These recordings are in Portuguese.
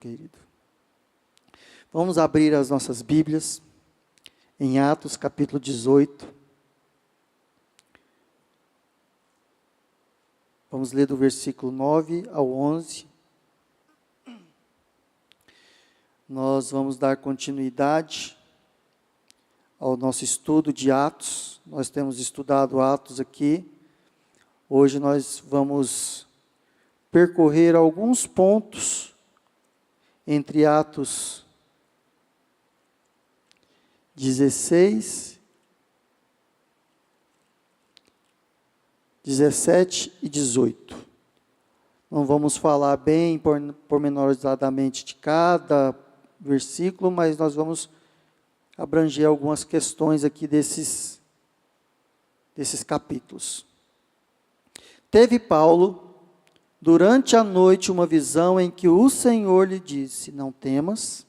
Querido. Vamos abrir as nossas Bíblias em Atos capítulo 18. Vamos ler do versículo 9 ao 11. Nós vamos dar continuidade ao nosso estudo de Atos. Nós temos estudado Atos aqui. Hoje nós vamos percorrer alguns pontos entre Atos 16, 17 e 18. Não vamos falar bem pormenorizadamente de cada versículo, mas nós vamos abranger algumas questões aqui desses capítulos. Teve Paulo, durante a noite, uma visão em que o Senhor lhe disse: não temas,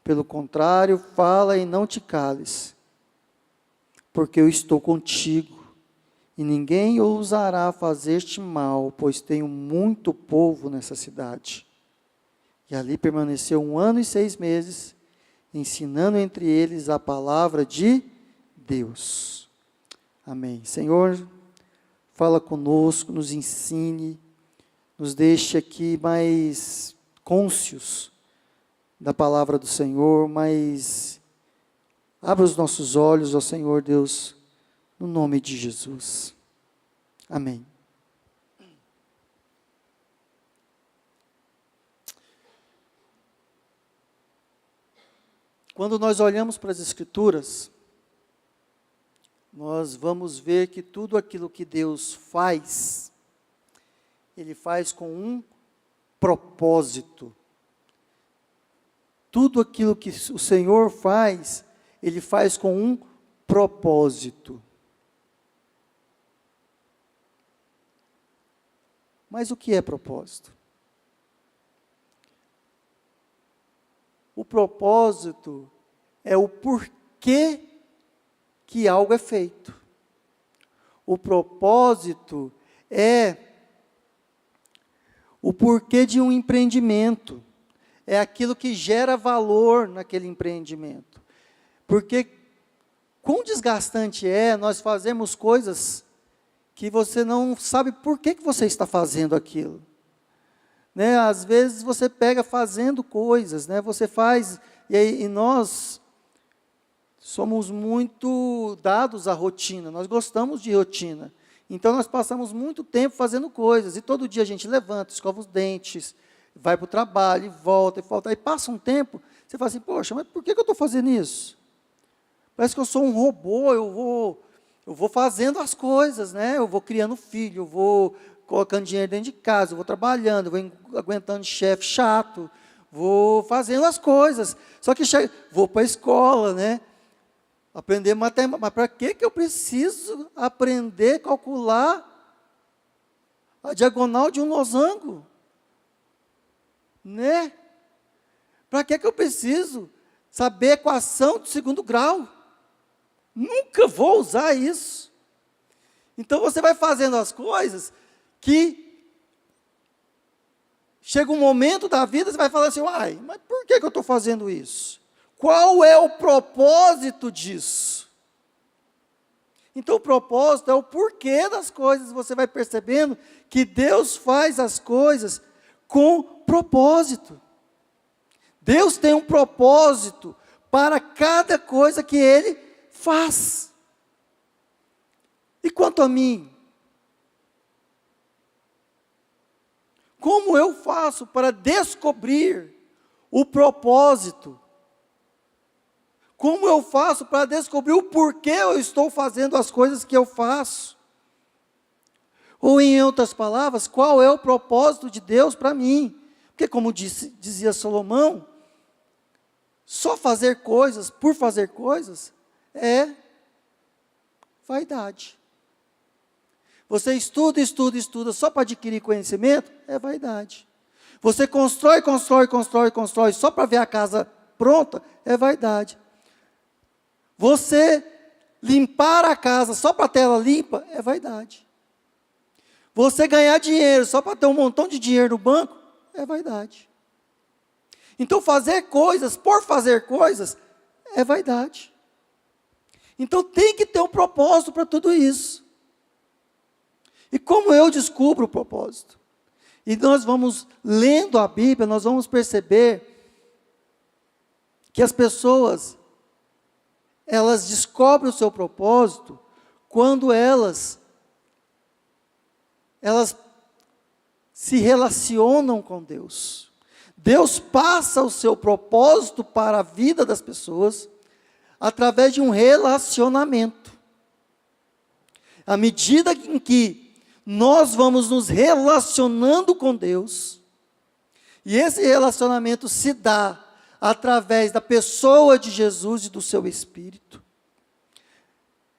pelo contrário, fala e não te cales, porque eu estou contigo, e ninguém ousará fazer-te mal, pois tenho muito povo nessa cidade. E ali permaneceu 1 ano e 6 meses, ensinando entre eles a palavra de Deus. Amém. Senhor, fala conosco, nos ensine, nos deixe aqui mais cônscios da palavra do Senhor, mas abra os nossos olhos, ó Senhor Deus, no nome de Jesus. Amém. Quando nós olhamos para as Escrituras, nós vamos ver que tudo aquilo que Deus faz, Ele faz com um propósito. Tudo aquilo que o Senhor faz, Ele faz com um propósito. Mas o que é propósito? O propósito é o porquê que algo é feito. O propósito é o porquê de um empreendimento. É aquilo que gera valor naquele empreendimento. Porque quão desgastante é nós fazermos coisas que você não sabe por que você está fazendo aquilo. Né? Às vezes você pega fazendo coisas, né? Você faz, e nós somos muito dados à rotina, nós gostamos de rotina. Então nós passamos muito tempo fazendo coisas, e todo dia a gente levanta, escova os dentes, vai para o trabalho, e volta, aí passa um tempo, você fala assim: poxa, mas por que eu estou fazendo isso? Parece que eu sou um robô, eu vou fazendo as coisas, né? Eu vou criando filho, eu vou colocando dinheiro dentro de casa, eu vou trabalhando, eu vou aguentando chefe chato, vou fazendo as coisas. Só que vou para a escola, né? Aprender matemática. Mas para que eu preciso aprender a calcular a diagonal de um losango? Né? Para que eu preciso saber a equação do segundo grau? Nunca vou usar isso. Então você vai fazendo as coisas que chega um momento da vida, você vai falar assim: uai, mas por que eu estou fazendo isso? Qual é o propósito disso? Então o propósito é o porquê das coisas. Você vai percebendo que Deus faz as coisas com propósito. Deus tem um propósito para cada coisa que Ele faz. E quanto a mim? Como eu faço para descobrir o propósito? Como eu faço para descobrir o porquê eu estou fazendo as coisas que eu faço? Ou, em outras palavras, qual é o propósito de Deus para mim? Porque, como dizia Salomão, só fazer coisas por fazer coisas é vaidade. Você estuda só para adquirir conhecimento, é vaidade. Você constrói só para ver a casa pronta, é vaidade. Você limpar a casa só para ter ela limpa, é vaidade. Você ganhar dinheiro só para ter um montão de dinheiro no banco, é vaidade. Então fazer coisas por fazer coisas é vaidade. Então tem que ter um propósito para tudo isso. E como eu descubro o propósito? E nós vamos, lendo a Bíblia, nós vamos perceber que as pessoas, elas descobrem o seu propósito quando elas se relacionam com Deus. Deus passa o seu propósito para a vida das pessoas através de um relacionamento. À medida em que nós vamos nos relacionando com Deus, e esse relacionamento se dá através da pessoa de Jesus e do seu Espírito,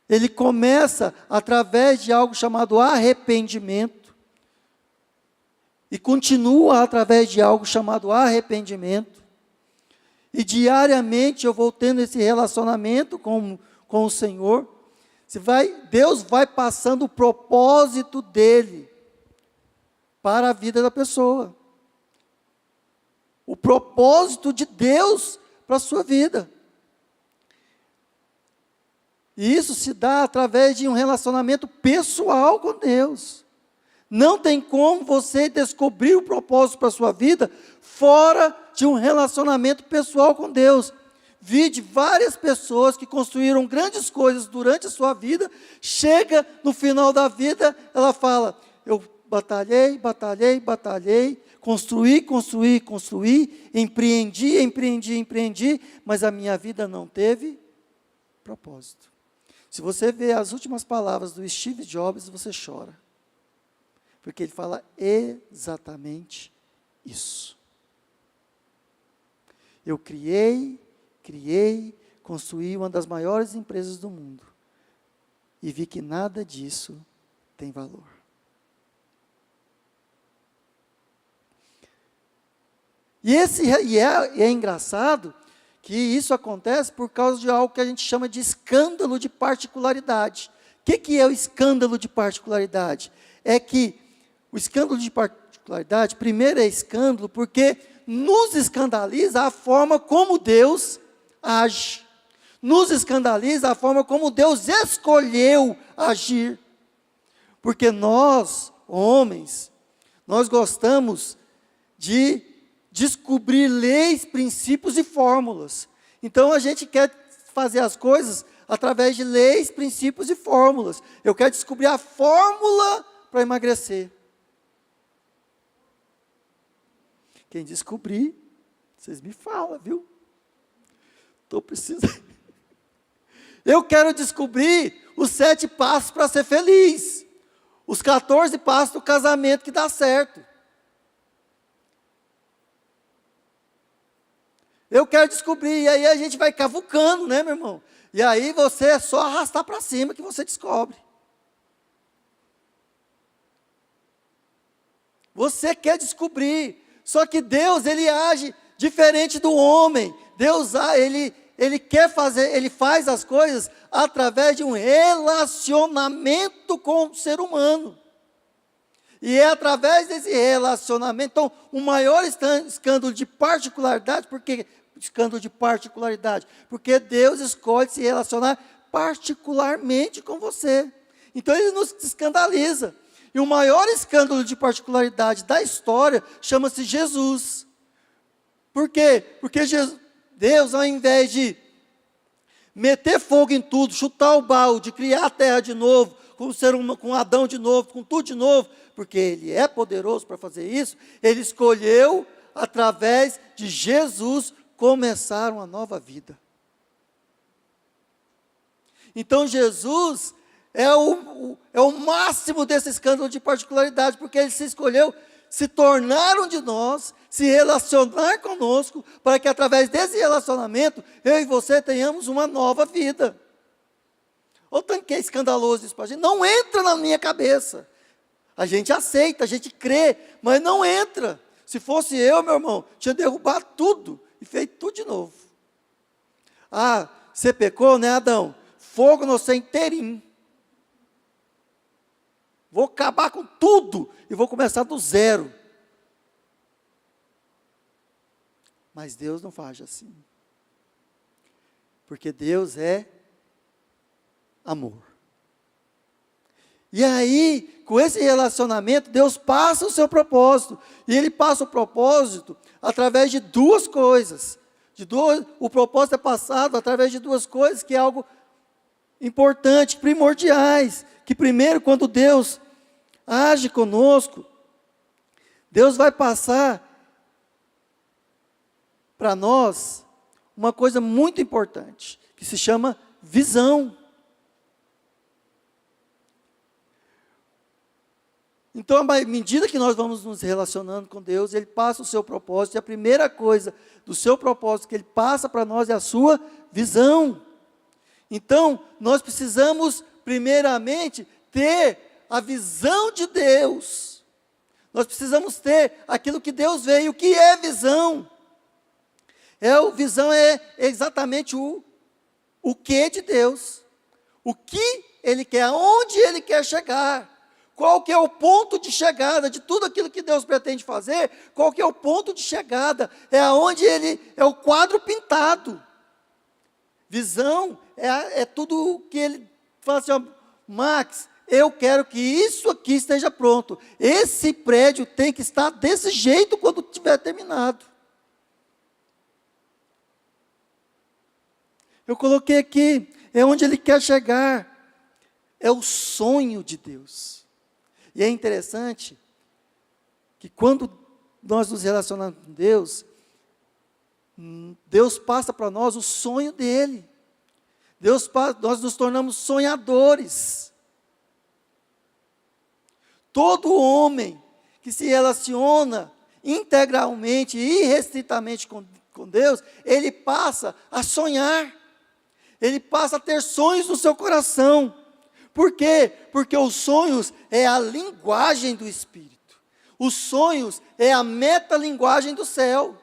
ele começa através de algo chamado arrependimento, e continua através de algo chamado arrependimento, e diariamente eu vou tendo esse relacionamento com o Senhor. Deus vai passando o propósito dele para a vida da pessoa. O propósito de Deus para a sua vida. E isso se dá através de um relacionamento pessoal com Deus. Não tem como você descobrir o propósito para a sua vida fora de um relacionamento pessoal com Deus. Vi de várias pessoas que construíram grandes coisas durante a sua vida, chega no final da vida, ela fala, eu batalhei, construí, empreendi, mas a minha vida não teve propósito. Se você vê as últimas palavras do Steve Jobs, você chora. Porque ele fala exatamente isso. Eu criei, construí uma das maiores empresas do mundo. E vi que nada disso tem valor. E é engraçado que isso acontece por causa de algo que a gente chama de escândalo de particularidade. O que é o escândalo de particularidade? É que o escândalo de particularidade, primeiro é escândalo porque nos escandaliza a forma como Deus age. Nos escandaliza a forma como Deus escolheu agir. Porque nós, homens, nós gostamos de descobrir leis, princípios e fórmulas. Então a gente quer fazer as coisas através de leis, princípios e fórmulas. Eu quero descobrir a fórmula para emagrecer. Quem descobrir, vocês me falam, viu? Estou precisando. Eu quero descobrir os 7 passos para ser feliz. Os 14 passos do casamento que dá certo. Eu quero descobrir, e aí a gente vai cavucando, né, meu irmão? E aí você é só arrastar para cima que você descobre. Você quer descobrir, só que Deus, ele age diferente do homem. Deus, ele quer fazer, ele faz as coisas através de um relacionamento com o ser humano. E é através desse relacionamento, então, o maior escândalo de particularidade, porque Deus escolhe se relacionar particularmente com você. Então, ele nos escandaliza. E o maior escândalo de particularidade da história chama-se Jesus. Por quê? Porque Deus, ao invés de meter fogo em tudo, chutar o balde, criar a terra de novo, com Adão de novo, com tudo de novo, porque Ele é poderoso para fazer isso, Ele escolheu, através de Jesus, começar uma nova vida. Então Jesus é o máximo desse escândalo de particularidade, porque Ele se escolheu se tornar um de nós, se relacionar conosco, para que através desse relacionamento, eu e você tenhamos uma nova vida. Olha o tanto que é escandaloso isso para a gente. Não entra na minha cabeça. A gente aceita, a gente crê, mas não entra. Se fosse eu, meu irmão, tinha derrubado tudo e feito tudo de novo. Ah, você pecou, né, Adão? Fogo no você inteirinho. Vou acabar com tudo e vou começar do zero. Mas Deus não faz assim. Porque Deus é amor. E aí, com esse relacionamento, Deus passa o seu propósito. E Ele passa o propósito através de duas coisas. O propósito é passado através de duas coisas, que é algo importante, primordiais. Que primeiro, quando Deus age conosco, Deus vai passar para nós uma coisa muito importante, que se chama visão. Então, à medida que nós vamos nos relacionando com Deus, Ele passa o seu propósito, e a primeira coisa do seu propósito que Ele passa para nós é a sua visão. Então, nós precisamos, primeiramente, ter a visão de Deus. Nós precisamos ter aquilo que Deus vê. E o que é visão? Visão é exatamente o que de Deus. O que Ele quer, aonde Ele quer chegar. Qual que é o ponto de chegada de tudo aquilo que Deus pretende fazer? Qual que é o ponto de chegada? É aonde Ele, é o quadro pintado. Visão é tudo que Ele fala assim, ó, Max, eu quero que isso aqui esteja pronto. Esse prédio tem que estar desse jeito quando tiver terminado. Eu coloquei aqui, é onde Ele quer chegar. É o sonho de Deus. E é interessante que quando nós nos relacionamos com Deus, Deus passa para nós o sonho dEle. Nós nos tornamos sonhadores. Todo homem que se relaciona integralmente e irrestritamente com Deus, ele passa a sonhar. Ele passa a ter sonhos no seu coração. Por quê? Porque os sonhos é a linguagem do Espírito. Os sonhos é a metalinguagem do céu.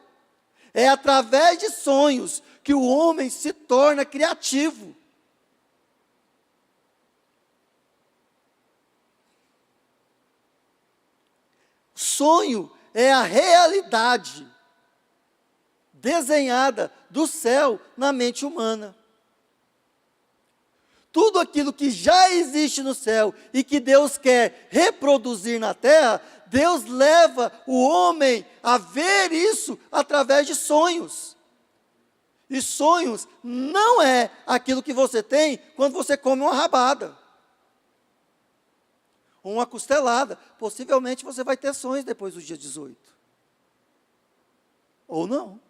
É através de sonhos que o homem se torna criativo. Sonho é a realidade desenhada do céu na mente humana. Tudo aquilo que já existe no céu e que Deus quer reproduzir na terra, Deus leva o homem a ver isso através de sonhos. E sonhos não é aquilo que você tem quando você come uma rabada. Ou uma costelada. Possivelmente você vai ter sonhos depois do dia 18. Ou não.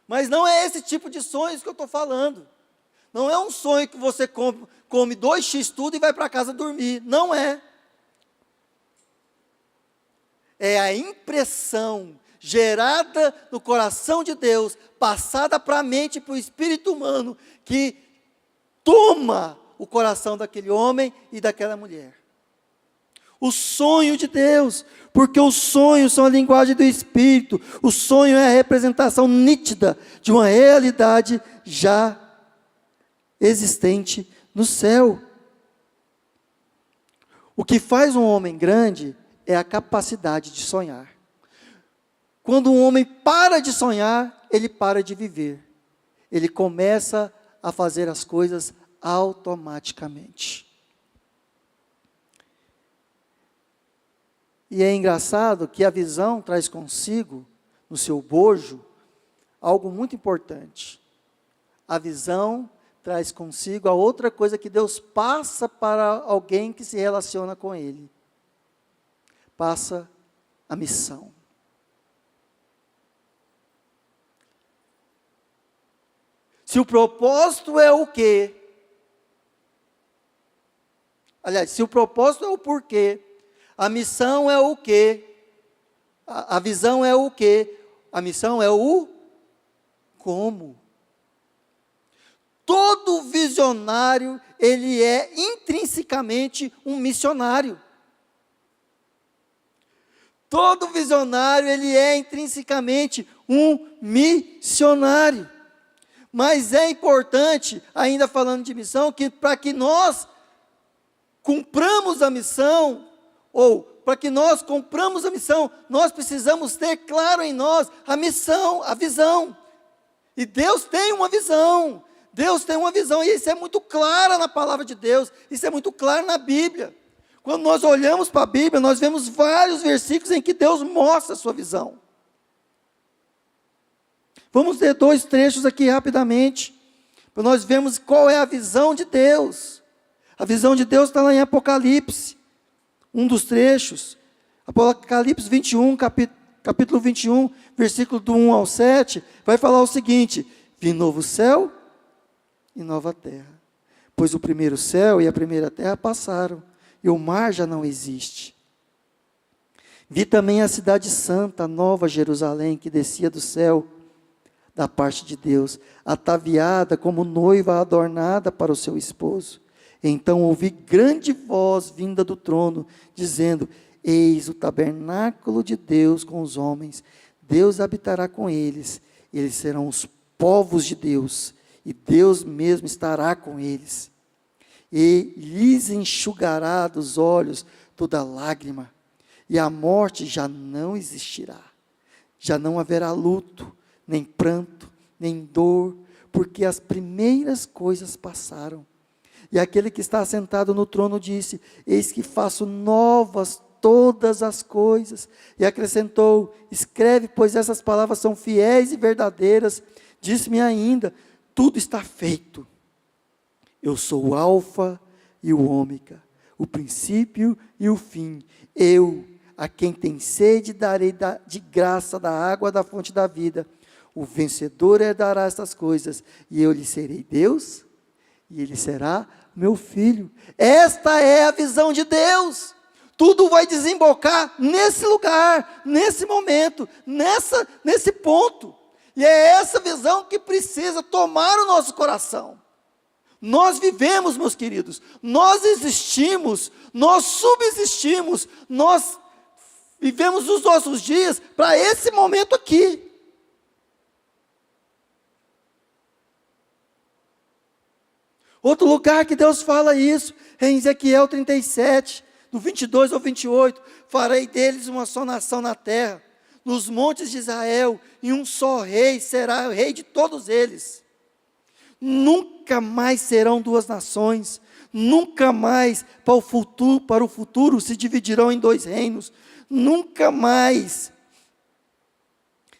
Mas não é esse tipo de sonhos que eu estou falando. Não é um sonho que você come 2x tudo e vai para casa dormir. Não é. É a impressão gerada no coração de Deus, passada para a mente e para o espírito humano, que toma o coração daquele homem e daquela mulher. O sonho de Deus, porque os sonhos são a linguagem do Espírito. O sonho é a representação nítida de uma realidade já existente no céu. O que faz um homem grande é a capacidade de sonhar. Quando um homem para de sonhar, ele para de viver. Ele começa a fazer as coisas automaticamente. E é engraçado que a visão traz consigo, no seu bojo, algo muito importante. A visão traz consigo a outra coisa que Deus passa para alguém que se relaciona com Ele. Passa a missão. Se o propósito é o quê? Aliás, se o propósito é o porquê, a missão é o quê? A visão é o quê? A missão é o como. Todo visionário, ele é intrinsecamente um missionário. Todo visionário, ele é intrinsecamente um missionário. Mas é importante, ainda falando de missão, que para que nós cumpramos a missão, ou para que nós compramos a missão, nós precisamos ter claro em nós a missão, a visão. E Deus tem uma visão. Deus tem uma visão, e isso é muito claro na palavra de Deus, isso é muito claro na Bíblia. Quando nós olhamos para a Bíblia, nós vemos vários versículos em que Deus mostra a sua visão. Vamos ler 2 trechos aqui rapidamente, para nós vermos qual é a visão de Deus. A visão de Deus está lá em Apocalipse, um dos trechos. Apocalipse 21, capítulo 21, versículo do 1 ao 7, vai falar o seguinte: vi novo céu e nova terra, pois o primeiro céu e a primeira terra passaram, e o mar já não existe. Vi também a cidade santa, a nova Jerusalém, que descia do céu, da parte de Deus, ataviada como noiva adornada para o seu esposo. Então ouvi grande voz vinda do trono, dizendo: eis o tabernáculo de Deus com os homens, Deus habitará com eles, eles serão os povos de Deus, e Deus mesmo estará com eles. E lhes enxugará dos olhos toda lágrima, e a morte já não existirá. Já não haverá luto, nem pranto, nem dor, porque as primeiras coisas passaram. E aquele que está sentado no trono disse: eis que faço novas todas as coisas. E acrescentou: escreve, pois essas palavras são fiéis e verdadeiras. Disse-me ainda: tudo está feito. Eu sou o Alfa e o Ômega, o princípio e o fim. Eu, a quem tem sede, darei de graça da água da fonte da vida. O vencedor herdará estas coisas, e eu lhe serei Deus, e ele será meu filho. Esta é a visão de Deus. Tudo vai desembocar nesse lugar, nesse momento, nesse ponto. E é essa visão que precisa tomar o nosso coração. Nós vivemos, meus queridos, nós existimos, nós subsistimos, nós vivemos os nossos dias para esse momento aqui. Outro lugar que Deus fala isso, é em Ezequiel 37, do 22 ao 28, farei deles uma só nação na terra, nos montes de Israel, e um só rei será o rei de todos eles. Nunca mais serão duas nações, nunca mais para o futuro se dividirão em 2 reinos, nunca mais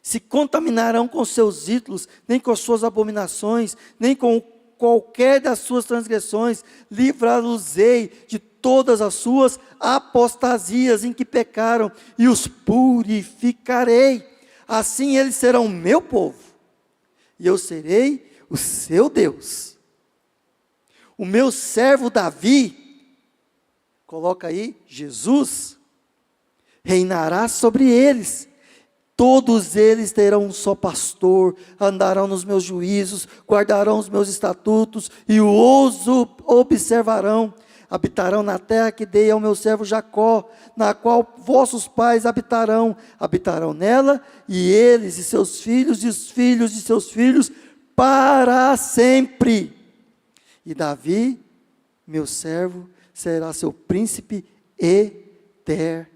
se contaminarão com seus ídolos, nem com suas abominações, nem com qualquer das suas transgressões. Livrá-los-ei de todas as suas apostasias em que pecaram, e os purificarei. Assim eles serão meu povo, e eu serei o seu Deus. O meu servo Davi, coloca aí, Jesus, reinará sobre eles. Todos eles terão um só pastor, andarão nos meus juízos, guardarão os meus estatutos e os observarão. Habitarão na terra que dei ao meu servo Jacó, na qual vossos pais habitarão nela, e eles e seus filhos, e os filhos de seus filhos, para sempre. E Davi, meu servo, será seu príncipe eternamente.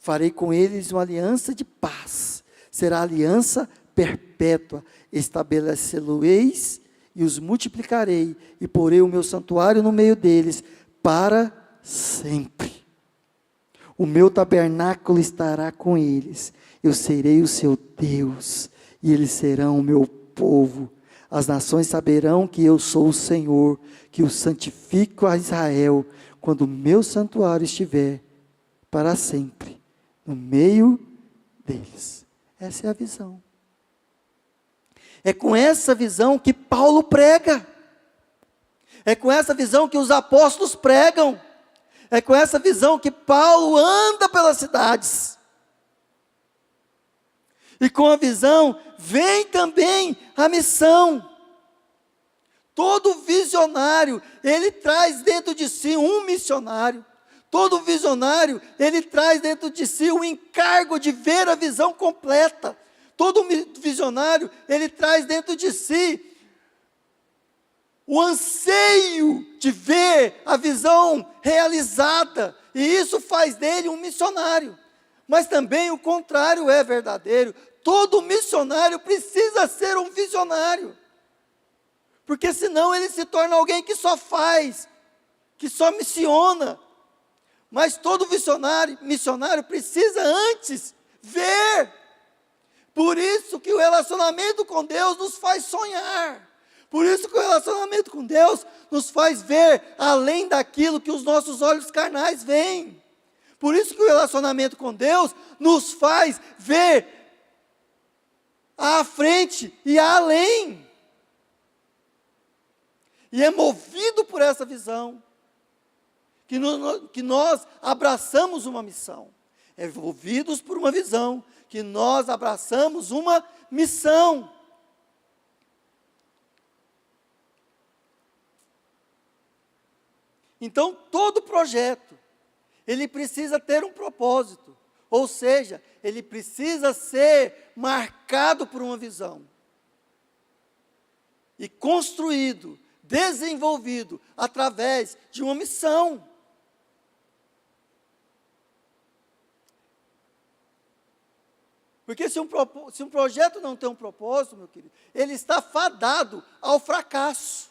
Farei com eles uma aliança de paz, será aliança perpétua, estabelecê-lo-eis e os multiplicarei, e porei o meu santuário no meio deles, para sempre. O meu tabernáculo estará com eles, eu serei o seu Deus, e eles serão o meu povo. As nações saberão que eu sou o Senhor, que o santifico a Israel, quando o meu santuário estiver para sempre no meio deles. Essa é a visão. É com essa visão que Paulo prega. É com essa visão que os apóstolos pregam. É com essa visão que Paulo anda pelas cidades. E com a visão vem também a missão. Todo visionário, ele traz dentro de si um missionário. Todo visionário, ele traz dentro de si o encargo de ver a visão completa. Todo visionário, ele traz dentro de si o anseio de ver a visão realizada, e isso faz dele um missionário. Mas também o contrário é verdadeiro. Todo missionário precisa ser um visionário, porque senão ele se torna alguém que só faz, que só missiona. Mas todo missionário precisa antes ver. Por isso que o relacionamento com Deus nos faz sonhar. Por isso que o relacionamento com Deus nos faz ver além daquilo que os nossos olhos carnais veem. Por isso que o relacionamento com Deus nos faz ver à frente e além. E é movido por essa visão que nós abraçamos uma missão. É movidos por uma visão que nós abraçamos uma missão. Então, todo projeto, ele precisa ter um propósito, ou seja, ele precisa ser marcado por uma visão, e construído, desenvolvido, através de uma missão. Porque se um projeto não tem um propósito, meu querido, ele está fadado ao fracasso.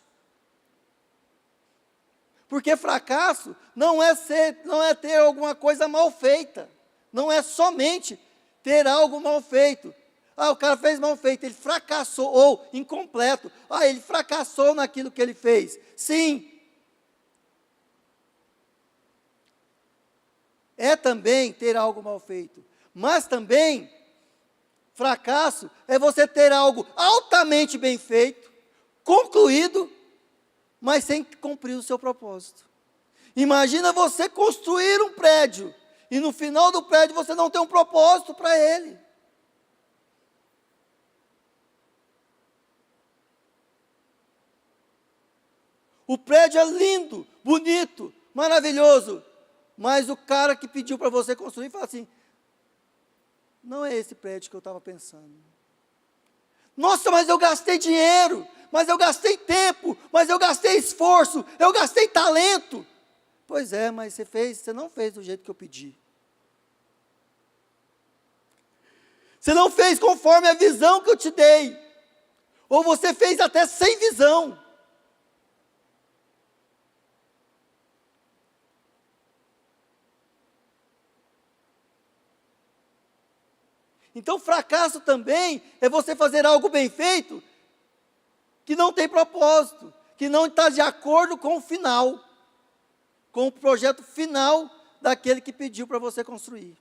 Porque fracasso não é ter alguma coisa mal feita. Não é somente ter algo mal feito. O cara fez mal feito, ele fracassou, ou incompleto. Ele fracassou naquilo que ele fez. Sim. É também ter algo mal feito. Mas também, fracasso é você ter algo altamente bem feito, concluído, mas sem cumprir o seu propósito. Imagina você construir um prédio, e no final do prédio você não tem um propósito para ele. O prédio é lindo, bonito, maravilhoso, mas o cara que pediu para você construir fala assim: não é esse prédio que eu estava pensando. Nossa, mas eu gastei dinheiro, mas eu gastei tempo, mas eu gastei esforço, eu gastei talento. Pois é, mas você não fez do jeito que eu pedi. Você não fez conforme a visão que eu te dei. Ou você fez até sem visão. Então, fracasso também é você fazer algo bem feito, que não tem propósito, que não está de acordo com o final, com o projeto final daquele que pediu para você construir.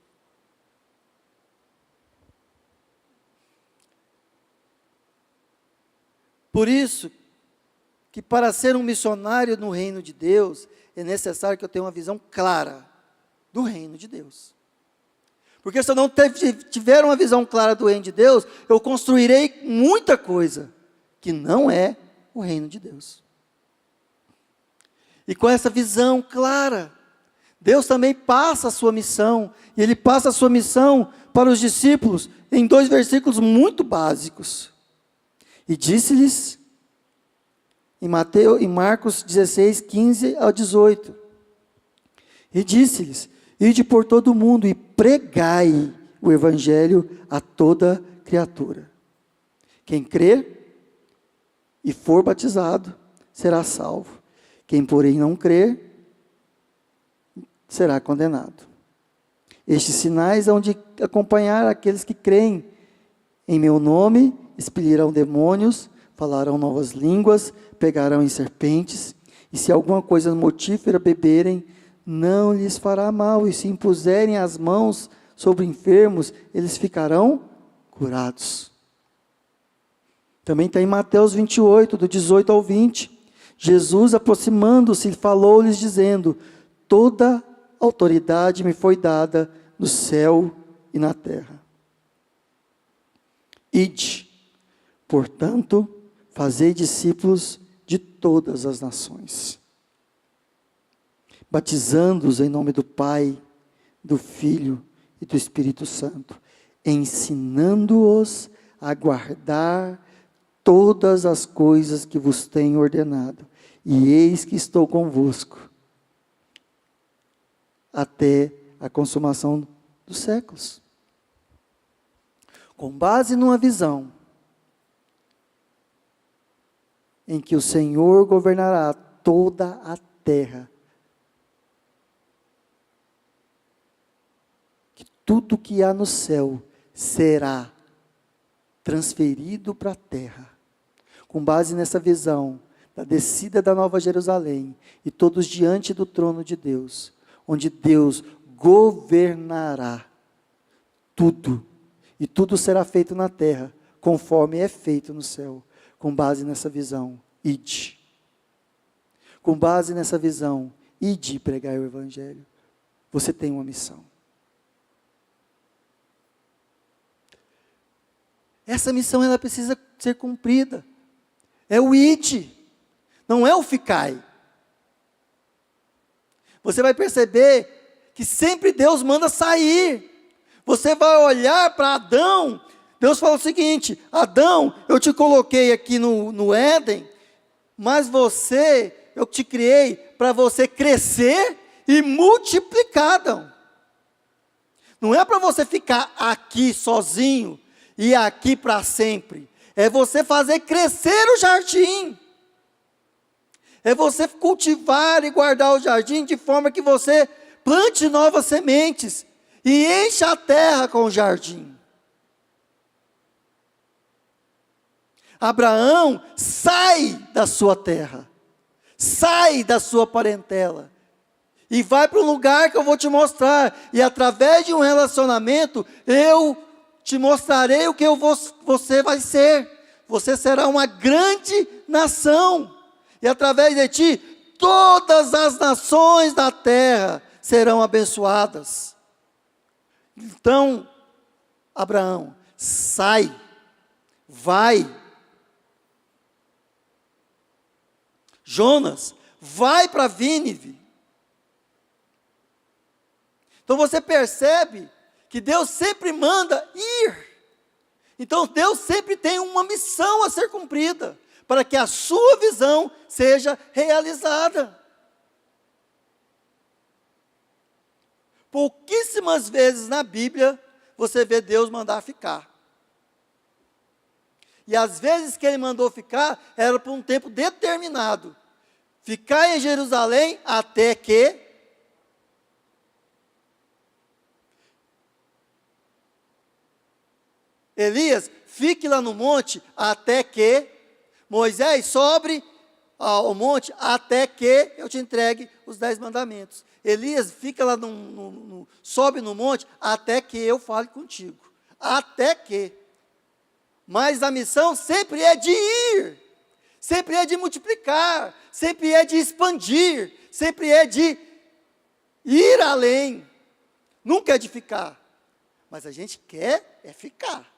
Por isso, que para ser um missionário no reino de Deus, é necessário que eu tenha uma visão clara do reino de Deus. Porque se eu não tiver uma visão clara do reino de Deus, eu construirei muita coisa que não é o reino de Deus. E com essa visão clara, Deus também passa a sua missão, e Ele passa a sua missão para os discípulos em 2 versículos muito básicos. E disse-lhes, em Marcos 16, 15 ao 18, e disse-lhes: ide por todo o mundo e pregai o evangelho a toda criatura. Quem crer e for batizado será salvo. Quem, porém, não crer será condenado. Estes sinais hão de acompanhar aqueles que creem. Em meu nome expelirão demônios, falarão novas línguas, pegarão em serpentes, e se alguma coisa mortífera beberem, não lhes fará mal, e se impuserem as mãos sobre enfermos, eles ficarão curados. Também está em Mateus 28, do 18 ao 20. Jesus, aproximando-se, falou-lhes dizendo: toda autoridade me foi dada no céu e na terra. Ide, portanto, fazei discípulos de todas as nações, batizando-os em nome do Pai, do Filho e do Espírito Santo, ensinando-os a guardar todas as coisas que vos tenho ordenado, e eis que estou convosco até a consumação dos séculos. Com base numa visão em que o Senhor governará toda a terra, que tudo que há no céu será transferido para a terra. Com base nessa visão da descida da Nova Jerusalém e todos diante do trono de Deus, onde Deus governará tudo, e tudo será feito na terra, conforme é feito no céu. Com base nessa visão, ide. Com base nessa visão, ide e pregai o Evangelho. Você tem uma missão. Essa missão, ela precisa ser cumprida. É o ide, não é o ficai. Você vai perceber que sempre Deus manda sair. Você vai olhar para Adão, Deus fala o seguinte: Adão, eu te coloquei aqui no Éden, mas eu te criei para você crescer e multiplicar, Adão. Não é para você ficar aqui sozinho e aqui para sempre. É você fazer crescer o jardim. É você cultivar e guardar o jardim de forma que você plante novas sementes e encha a terra com o jardim. Abraão, sai da sua terra, sai da sua parentela, e vai para um lugar que eu vou te mostrar, e através de um relacionamento, eu te mostrarei o que você vai ser. Você será uma grande nação, e através de ti, todas as nações da terra serão abençoadas. Então, Abraão, sai, vai. Jonas, vai para Nínive. Então você percebe que Deus sempre manda ir. Então Deus sempre tem uma missão a ser cumprida, para que a sua visão seja realizada. Pouquíssimas vezes na Bíblia você vê Deus mandar ficar. E às vezes que Ele mandou ficar, era por um tempo determinado. Ficar em Jerusalém até que Elias, fique lá no monte até que Moisés sobre ao monte até que eu te entregue os 10 mandamentos. Elias, fica lá sobe no monte até que eu fale contigo. Até que. Mas a missão sempre é de ir, sempre é de multiplicar, sempre é de expandir, sempre é de ir além. Nunca é de ficar. Mas a gente quer é ficar.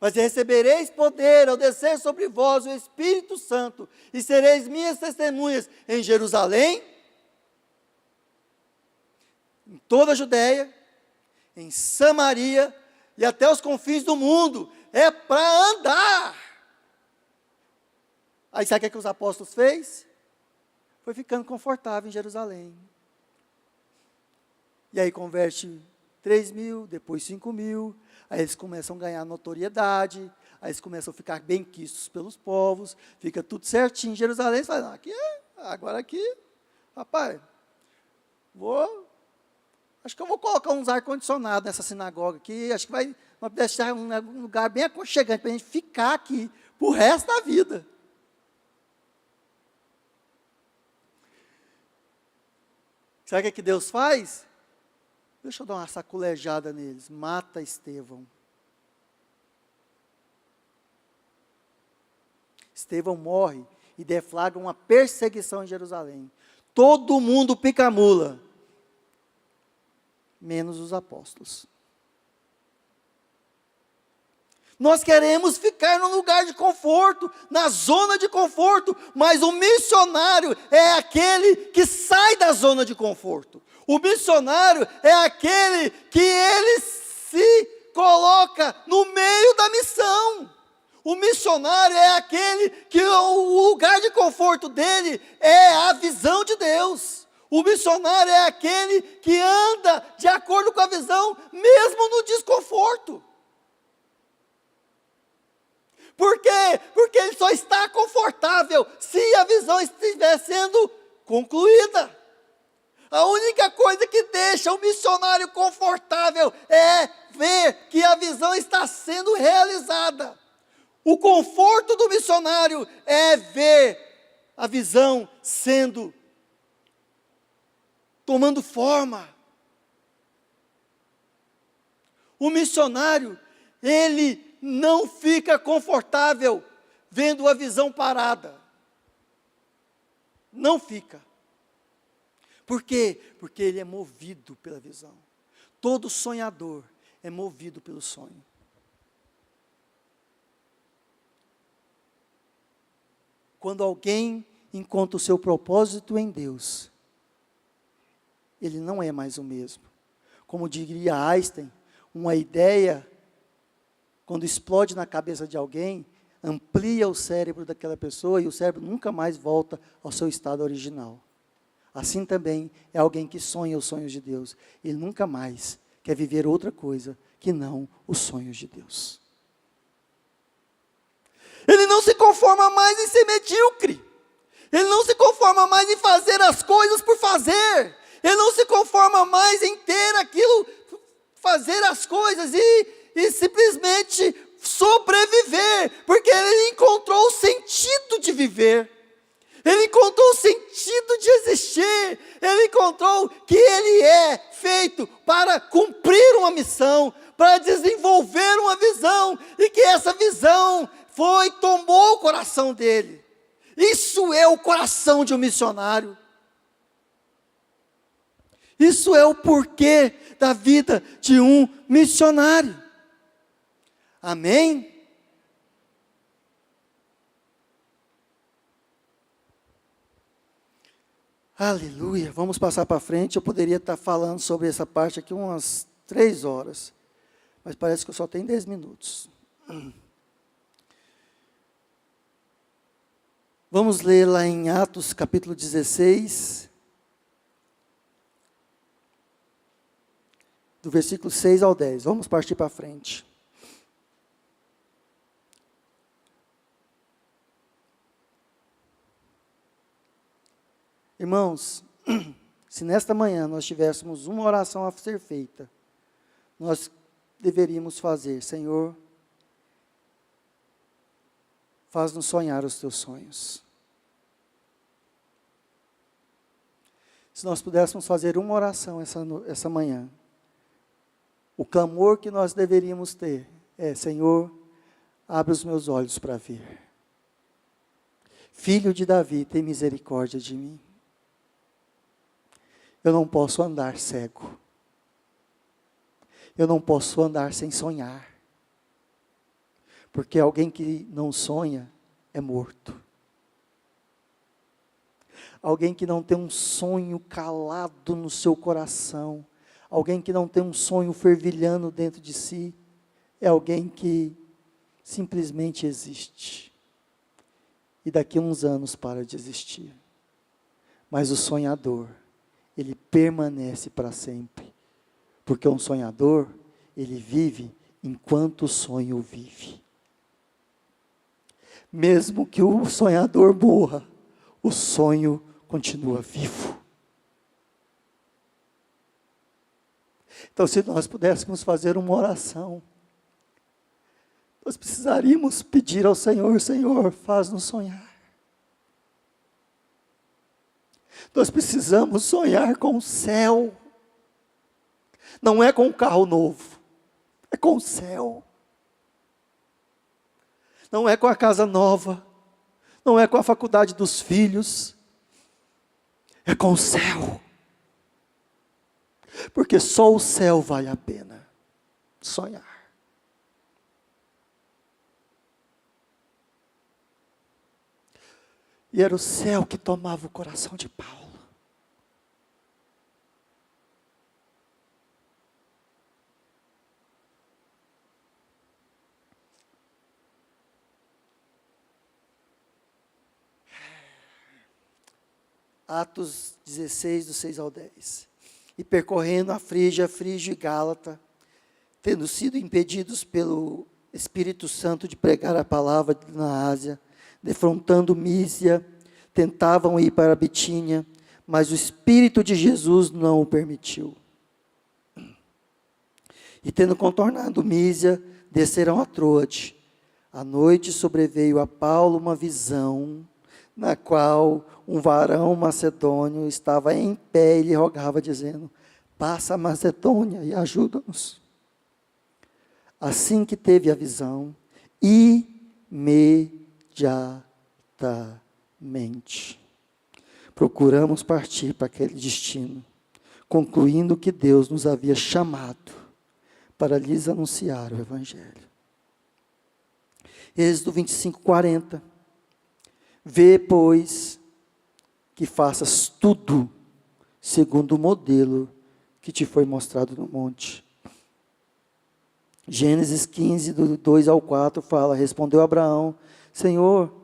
Mas recebereis poder ao descer sobre vós o Espírito Santo, e sereis minhas testemunhas em Jerusalém, em toda a Judéia, em Samaria e até os confins do mundo. É para andar. Aí sabe o que os apóstolos fez? Foi ficando confortável em Jerusalém. E aí converte 3.000, depois 5.000. Aí eles começam a ganhar notoriedade, aí eles começam a ficar bem quistos pelos povos, fica tudo certinho em Jerusalém. Eles falam, agora aqui, rapaz, acho que eu vou colocar uns ar-condicionado nessa sinagoga aqui, acho que vai deixar um lugar bem aconchegante para a gente ficar aqui para o resto da vida. Sabe o que Deus faz? Deixa eu dar uma saculejada neles. Mata Estevão. Estevão morre e deflagra uma perseguição em Jerusalém. Todo mundo pica a mula, menos os apóstolos. Nós queremos ficar num lugar de conforto, na zona de conforto, mas o missionário é aquele que sai da zona de conforto. O missionário é aquele que ele se coloca no meio da missão. O missionário é aquele que o lugar de conforto dele é a visão de Deus. O missionário é aquele que anda de acordo com a visão, mesmo no desconforto. Por quê? Porque ele só está confortável se a visão estiver sendo concluída. A única coisa que deixa o missionário confortável é ver que a visão está sendo realizada. O conforto do missionário é ver a visão tomando forma. O missionário, ele não fica confortável vendo a visão parada. Não fica. Por quê? Porque ele é movido pela visão. Todo sonhador é movido pelo sonho. Quando alguém encontra o seu propósito em Deus, ele não é mais o mesmo. Como diria Einstein, uma ideia, quando explode na cabeça de alguém, amplia o cérebro daquela pessoa e o cérebro nunca mais volta ao seu estado original. Assim também é alguém que sonha os sonhos de Deus. Ele nunca mais quer viver outra coisa que não os sonhos de Deus. Ele não se conforma mais em ser medíocre. Ele não se conforma mais em fazer as coisas por fazer. Ele não se conforma mais em ter aquilo, fazer as coisas e simplesmente sobreviver. Porque ele encontrou o sentido de viver. Ele encontrou o sentido de existir. Ele encontrou que ele é feito para cumprir uma missão, para desenvolver uma visão, e que essa visão tomou o coração dele. Isso é o coração de um missionário. Isso é o porquê da vida de um missionário. Amém? Aleluia. Vamos passar para frente. Eu poderia estar falando sobre essa parte aqui umas 3 horas, mas parece que eu só tenho 10 minutos. Vamos ler lá em Atos capítulo 16, do versículo 6 ao 10. Vamos partir para frente. Irmãos, se nesta manhã nós tivéssemos uma oração a ser feita, nós deveríamos fazer: Senhor, faz-nos sonhar os teus sonhos. Se nós pudéssemos fazer uma oração essa manhã, o clamor que nós deveríamos ter é: Senhor, abre os meus olhos para ver. Filho de Davi, tem misericórdia de mim. Eu não posso andar cego. Eu não posso andar sem sonhar. Porque alguém que não sonha é morto. Alguém que não tem um sonho calado no seu coração, alguém que não tem um sonho fervilhando dentro de si, é alguém que simplesmente existe. E daqui a uns anos para de existir. Mas o sonhador, ele permanece para sempre. Porque um sonhador, ele vive enquanto o sonho vive. Mesmo que o sonhador morra, o sonho continua vivo. Então, se nós pudéssemos fazer uma oração, nós precisaríamos pedir ao Senhor: Senhor, faz-nos sonhar. Nós precisamos sonhar com o céu. Não é com um carro novo, é com o céu. Não é com a casa nova, não é com a faculdade dos filhos, é com o céu. Porque só o céu vale a pena sonhar. E era o céu que tomava o coração de Paulo. Atos 16, do 6 ao 10. E percorrendo a Frígia e Gálata, tendo sido impedidos pelo Espírito Santo de pregar a palavra na Ásia, defrontando Mísia, tentavam ir para Bitínia, mas o Espírito de Jesus não o permitiu. E tendo contornado Mísia, desceram a Troade. À noite sobreveio a Paulo uma visão, na qual um varão macedônio estava em pé e lhe rogava, dizendo: passa a Macedônia e ajuda-nos. Assim que teve a visão, imediatamente procuramos partir para aquele destino, concluindo que Deus nos havia chamado para lhes anunciar o Evangelho. Êxodo 25, 40. Vê, pois, que faças tudo segundo o modelo que te foi mostrado no monte. Gênesis 15, do 2 ao 4, fala: respondeu Abraão: Senhor,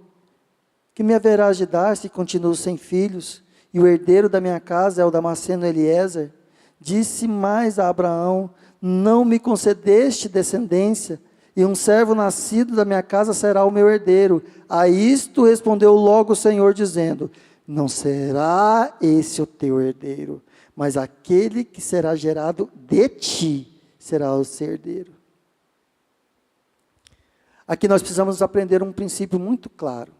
que me haverás de dar se continuo sem filhos, e o herdeiro da minha casa é o Damasceno Eliezer? Disse mais a Abraão: não me concedeste descendência, e um servo nascido da minha casa será o meu herdeiro. A isto respondeu logo o Senhor, dizendo: não será esse o teu herdeiro, mas aquele que será gerado de ti será o seu herdeiro. Aqui nós precisamos aprender um princípio muito claro.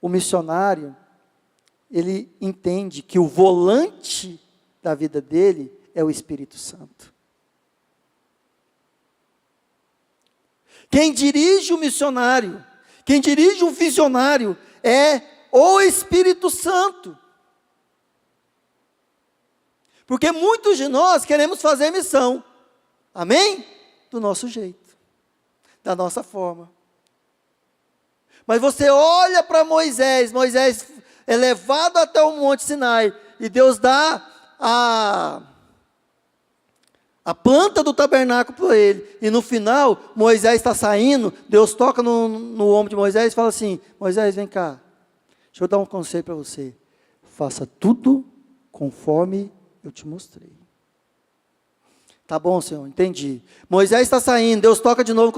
O missionário, ele entende que o volante da vida dele é o Espírito Santo. Quem dirige o missionário, quem dirige o visionário é o Espírito Santo. Porque muitos de nós queremos fazer missão, amém? Do nosso jeito, da nossa forma. Mas você olha para Moisés é levado até o Monte Sinai, e Deus dá a planta do tabernáculo para ele, e no final, Moisés está saindo, Deus toca no ombro de Moisés e fala assim: Moisés, vem cá, deixa eu dar um conselho para você, faça tudo conforme eu te mostrei. Tá bom, Senhor, entendi. Moisés está saindo, Deus toca de novo,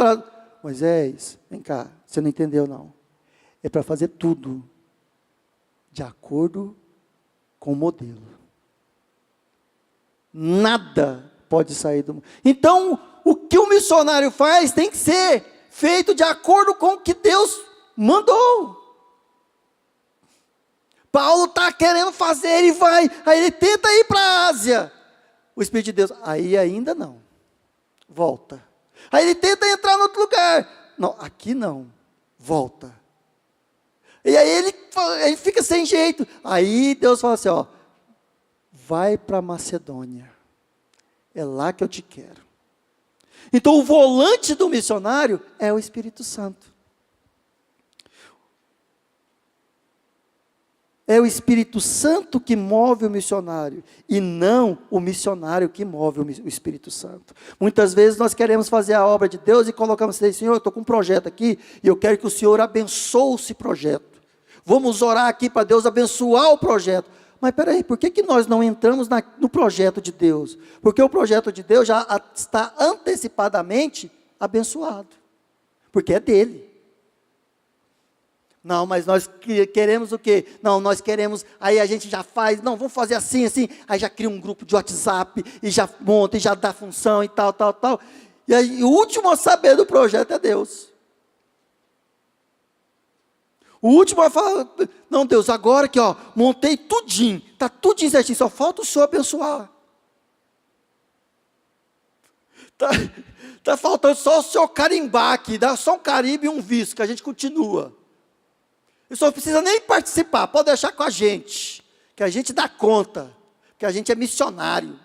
Moisés, vem cá, você não entendeu não, é para fazer tudo de acordo com o modelo, nada pode sair do... Então, o que o missionário faz tem que ser feito de acordo com o que Deus mandou. Paulo está querendo fazer, ele vai, aí ele tenta ir para a Ásia, o Espírito de Deus, aí ainda não, volta. Aí ele tenta entrar em outro lugar, não, aqui não, volta. E aí ele fica sem jeito, aí Deus fala assim, ó, vai para Macedônia, é lá que eu te quero. Então o volante do missionário é o Espírito Santo. É o Espírito Santo que move o missionário, e não o missionário que move o Espírito Santo. Muitas vezes nós queremos fazer a obra de Deus e colocamos assim: Senhor, eu estou com um projeto aqui, e eu quero que o Senhor abençoe esse projeto. Vamos orar aqui para Deus abençoar o projeto. Mas peraí, por que nós não entramos no projeto de Deus? Porque o projeto de Deus já está antecipadamente abençoado, porque é dele. Não, mas nós queremos o quê? Não, nós queremos, aí a gente já faz, não, vamos fazer assim, aí já cria um grupo de WhatsApp, e já monta, e já dá função, e tal. E aí o último a saber do projeto é Deus. O último a falar: não, Deus, agora que montei tudinho, está tudinho certinho, só falta o Senhor abençoar. Está faltando só o Senhor carimbar aqui, dá só um carimbo e um visto, que a gente continua. O senhor não precisa nem participar, pode deixar com a gente, que a gente dá conta, que a gente é missionário.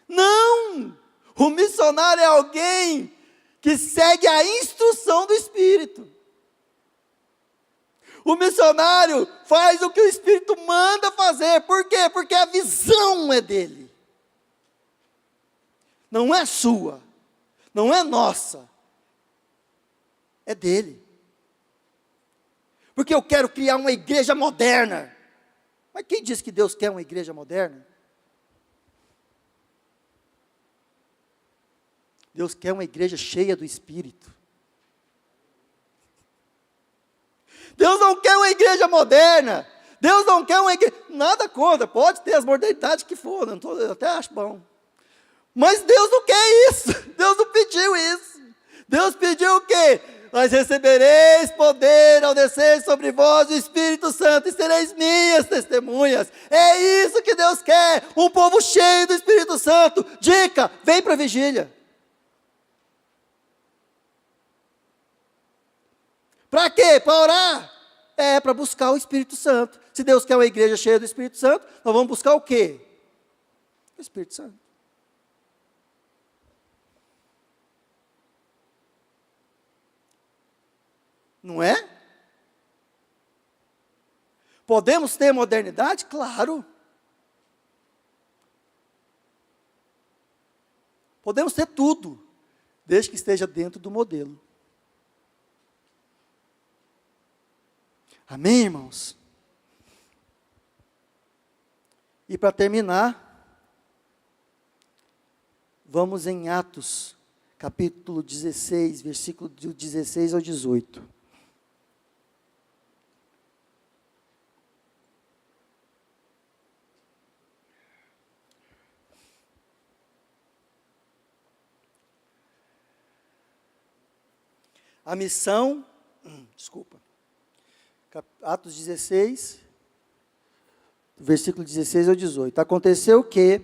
Não! O missionário é alguém que segue a instrução do Espírito. O missionário faz o que o Espírito manda fazer. Por quê? Porque a visão é dele. Não é sua, não é nossa, é dele. porque eu quero criar uma igreja moderna. Mas quem disse que Deus quer uma igreja moderna? Deus quer uma igreja cheia do Espírito. Deus não quer uma igreja moderna. Deus não quer uma igreja... Nada contra, pode ter as modernidades que for, eu até acho bom. Mas Deus não quer isso. Deus não pediu isso. Deus pediu o quê? Mas recebereis poder ao descer sobre vós o Espírito Santo e sereis minhas testemunhas. É isso que Deus quer, um povo cheio do Espírito Santo. Dica, vem para a vigília. Para quê? Para orar? É, para buscar o Espírito Santo. Se Deus quer uma igreja cheia do Espírito Santo, nós vamos buscar o quê? O Espírito Santo. Não é? Podemos ter modernidade? Claro. Podemos ter tudo, desde que esteja dentro do modelo. Amém, irmãos? E para terminar, vamos em Atos, capítulo 16, versículo 16 ao 18. A missão, Atos 16, versículo 16 ao 18. Aconteceu que,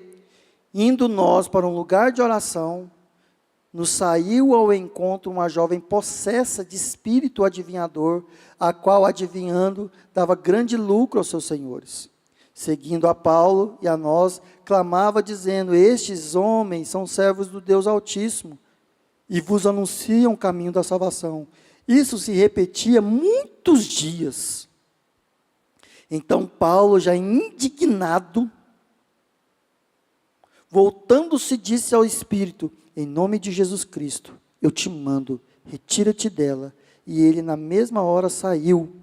indo nós para um lugar de oração, nos saiu ao encontro uma jovem possessa de espírito adivinhador, a qual, adivinhando, dava grande lucro aos seus senhores. Seguindo a Paulo e a nós, clamava dizendo: estes homens são servos do Deus Altíssimo, e vos anunciam o caminho da salvação. Isso se repetia muitos dias. Então Paulo, já indignado, voltando-se, disse ao Espírito: em nome de Jesus Cristo, eu te mando, retira-te dela. E ele na mesma hora saiu.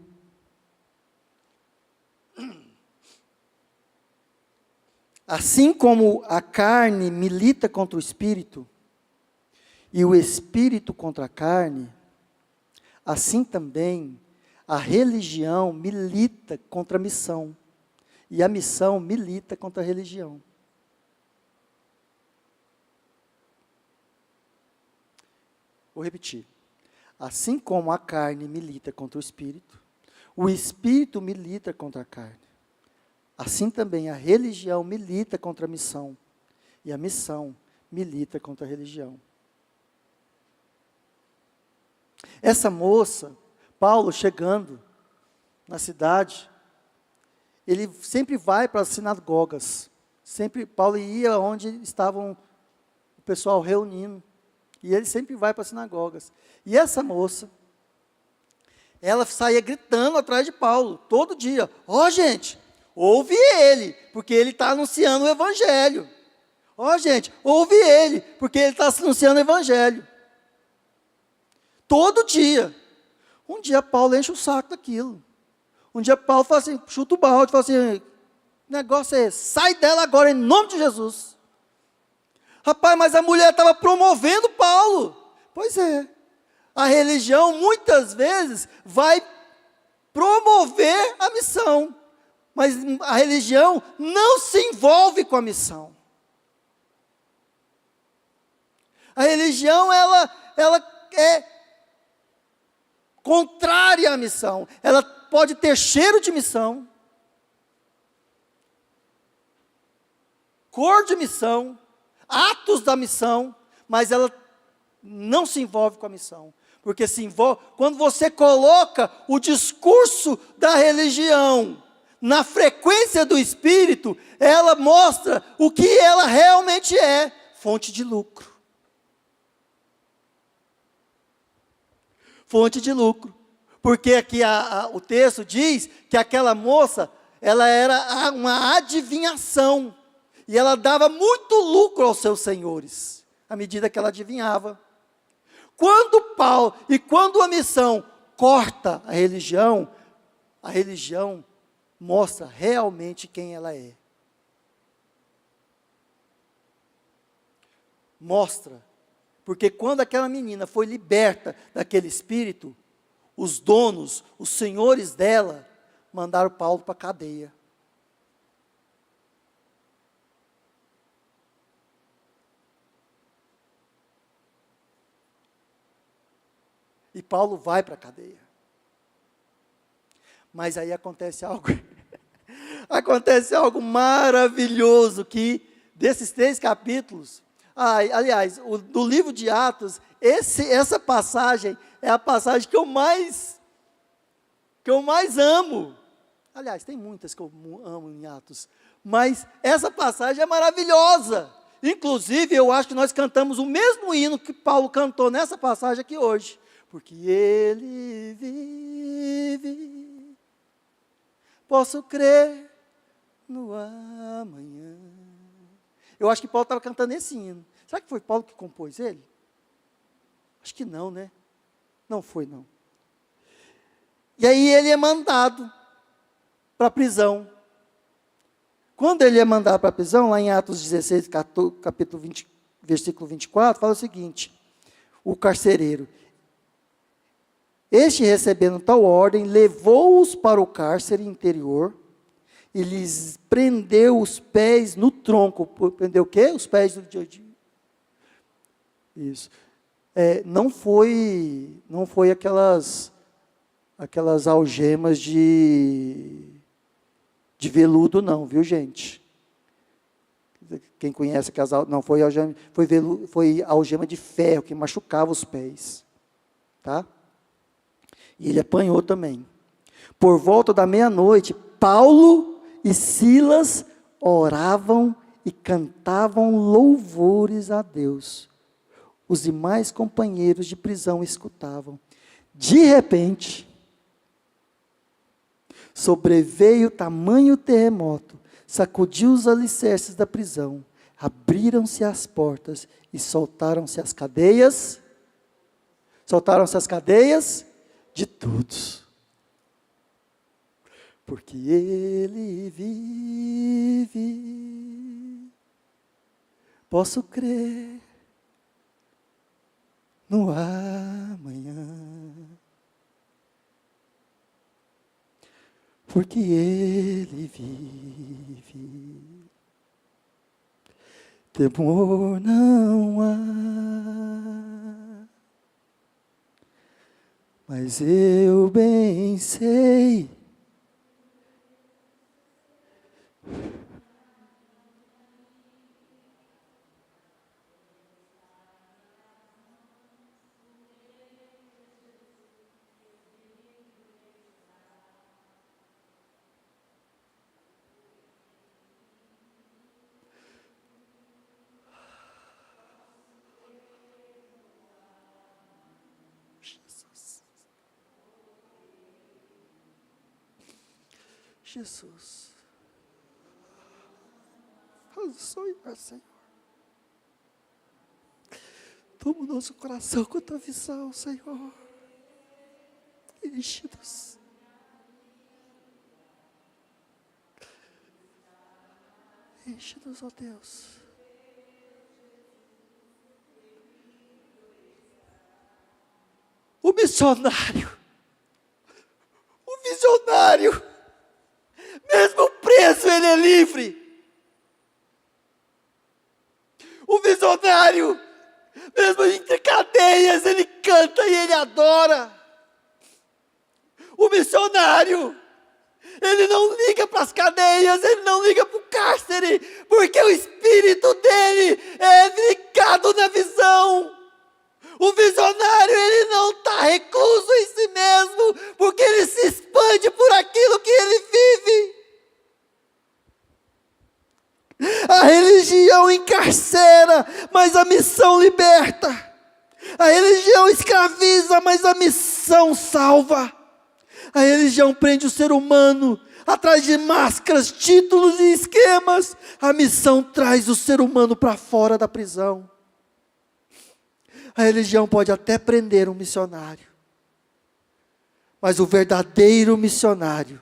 Assim como a carne milita contra o Espírito, e o Espírito contra a carne, assim também a religião milita contra a missão, e a missão milita contra a religião. Vou repetir. Assim como a carne milita contra o Espírito milita contra a carne. Assim também a religião milita contra a missão, e a missão milita contra a religião. Essa moça, Paulo, chegando na cidade, ele sempre vai para as sinagogas. Paulo ia onde estavam o pessoal reunindo. E ele sempre vai para as sinagogas. E essa moça, ela saía gritando atrás de Paulo, todo dia: ó, gente, ouve ele, porque ele está anunciando o Evangelho. Ó, gente, ouve ele, porque ele está anunciando o Evangelho. Todo dia. Um dia Paulo enche o saco daquilo. Um dia Paulo fala assim, chuta o balde, fala assim: o negócio é, sai dela agora em nome de Jesus. Rapaz, mas a mulher estava promovendo Paulo. Pois é. A religião muitas vezes vai promover a missão, mas a religião não se envolve com a missão. A religião, ela é contrária à missão. Ela pode ter cheiro de missão, cor de missão, atos da missão, mas ela não se envolve com a missão. Porque se envolve, quando você coloca o discurso da religião na frequência do Espírito, ela mostra o que ela realmente é: fonte de lucro. Fonte de lucro. Porque aqui o texto diz que aquela moça, ela era uma adivinhação. E ela dava muito lucro aos seus senhores, à medida que ela adivinhava. Quando a missão corta a religião, a religião mostra realmente quem ela é. Mostra. Porque quando aquela menina foi liberta daquele espírito, os donos, os senhores dela, mandaram Paulo para a cadeia. E Paulo vai para a cadeia. Mas aí acontece algo, acontece algo maravilhoso, que desses 3 capítulos, aliás, do livro de Atos, essa passagem é a passagem que eu mais amo. Aliás, tem muitas que eu amo em Atos, mas essa passagem é maravilhosa. Inclusive, eu acho que nós cantamos o mesmo hino que Paulo cantou nessa passagem aqui hoje. Porque ele vive, posso crer no amanhã. Eu acho que Paulo estava cantando esse hino. Será que foi Paulo que compôs ele? Acho que não, né? Não foi, não. E aí ele é mandado para a prisão. Quando ele é mandado para a prisão, lá em Atos 16, capítulo 20, versículo 24, fala o seguinte: o carcereiro: este, recebendo tal ordem, levou-os para o cárcere interior e lhes prendeu os pés no tronco. Prendeu o quê? Os pés do dia a dia. Isso. Não foi aquelas algemas de veludo, não, viu, gente? Quem conhece aquelas não foi algema, foi algema de ferro que machucava os pés, tá? E ele apanhou também. Por volta da meia-noite, Paulo e Silas oravam e cantavam louvores a Deus. Os demais companheiros de prisão escutavam. De repente, sobreveio tamanho terremoto, sacudiu os alicerces da prisão, abriram-se as portas e soltaram-se as cadeias. Soltaram-se as cadeias de todos. Porque ele vive, posso crer no amanhã. Porque ele vive, temor não há. Mas eu bem sei, Jesus, faz sonhar, Senhor. Toma o nosso coração com a tua visão, Senhor. Enche-nos. Enche-nos, ó Deus. O missionário, o visionário, mesmo preso, ele é livre. O visionário, mesmo entre cadeias, ele canta e ele adora. O missionário, ele não liga para as cadeias, ele não liga para o cárcere, porque o espírito dele é ligado na visão. O visionário, ele não está recluso em si mesmo, porque ele se expande por aquilo que ele vive. A religião encarcera, mas a missão liberta. A religião escraviza, mas a missão salva. A religião prende o ser humano atrás de máscaras, títulos e esquemas. A missão traz o ser humano para fora da prisão. A religião pode até prender um missionário, Mas o verdadeiro missionário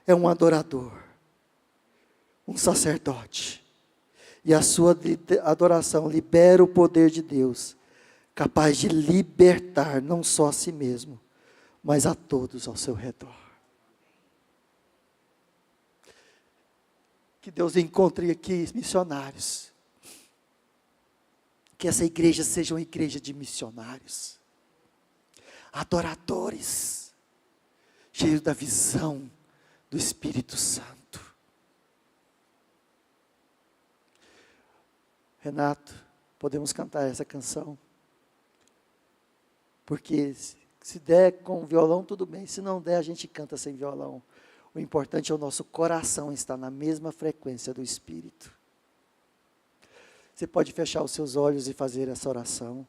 é um adorador, um sacerdote. E a sua adoração libera o poder de Deus, capaz de libertar não só a si mesmo, mas a todos ao seu redor. Que Deus encontre aqui missionários. Que essa igreja seja uma igreja de missionários, adoradores, cheios da visão do Espírito Santo. Renato, podemos cantar essa canção? Porque se der com violão, tudo bem. Se não der, a gente canta sem violão. O importante é o nosso coração estar na mesma frequência do Espírito. Você pode fechar os seus olhos e fazer essa oração.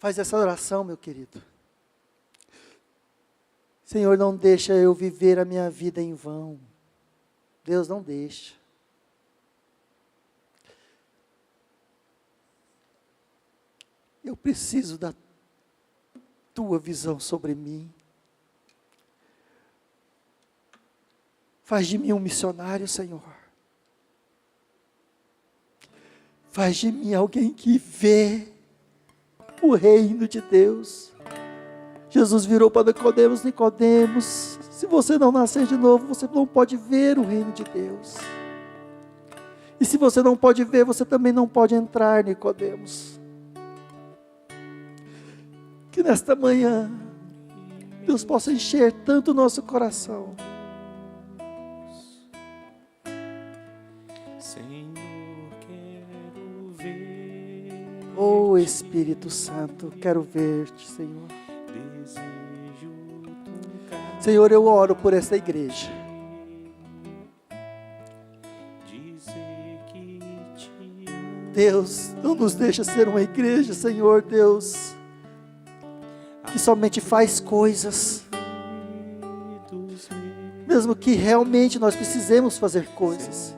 Faz essa oração, meu querido. Senhor, não deixa eu viver a minha vida em vão. Deus, não deixa. Eu preciso da tua visão sobre mim. Faz de mim um missionário, Senhor. Faz de mim alguém que vê o reino de Deus. Jesus virou para Nicodemos: Nicodemos, se você não nascer de novo, você não pode ver o reino de Deus. E se você não pode ver, você também não pode entrar, Nicodemos. Que nesta manhã, Deus possa encher tanto o nosso coração. Oh Espírito Santo, quero ver-te, Senhor. Senhor, eu oro por essa igreja. Deus, não nos deixa ser uma igreja, Senhor Deus, que somente faz coisas, mesmo que realmente nós precisemos fazer coisas,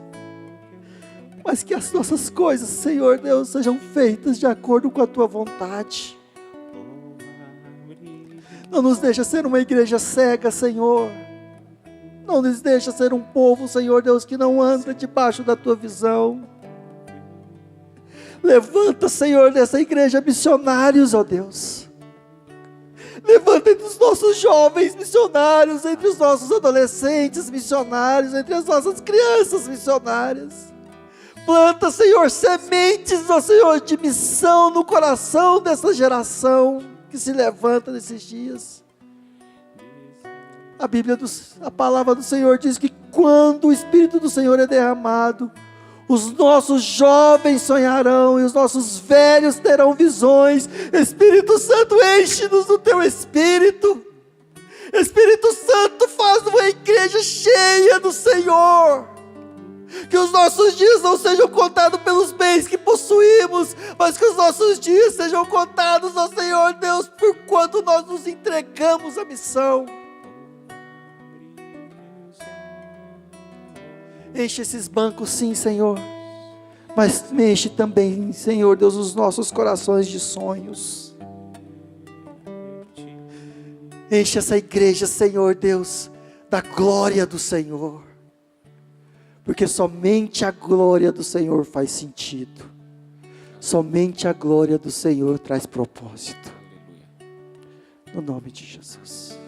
mas que as nossas coisas, Senhor Deus, sejam feitas de acordo com a Tua vontade. Não nos deixa ser uma igreja cega, Senhor. Não nos deixa ser um povo, Senhor Deus, que não anda debaixo da Tua visão. Levanta, Senhor, dessa igreja missionários, ó Deus. Levanta entre os nossos jovens missionários, entre os nossos adolescentes missionários, entre as nossas crianças missionárias. Planta, Senhor, sementes, ó Senhor, de missão no coração dessa geração que se levanta nesses dias. A palavra do Senhor diz que quando o Espírito do Senhor é derramado, os nossos jovens sonharão e os nossos velhos terão visões. Espírito Santo, enche-nos do Teu Espírito. Espírito Santo, faz uma igreja cheia do Senhor. Que os nossos dias não sejam contados pelos bens que possuímos, mas que os nossos dias sejam contados, ó Senhor Deus, por quanto nós nos entregamos à missão. Enche esses bancos, sim, Senhor, mas enche também, Senhor Deus, os nossos corações de sonhos. Enche essa igreja, Senhor Deus, da glória do Senhor. Porque somente a glória do Senhor faz sentido. Somente a glória do Senhor traz propósito. No nome de Jesus.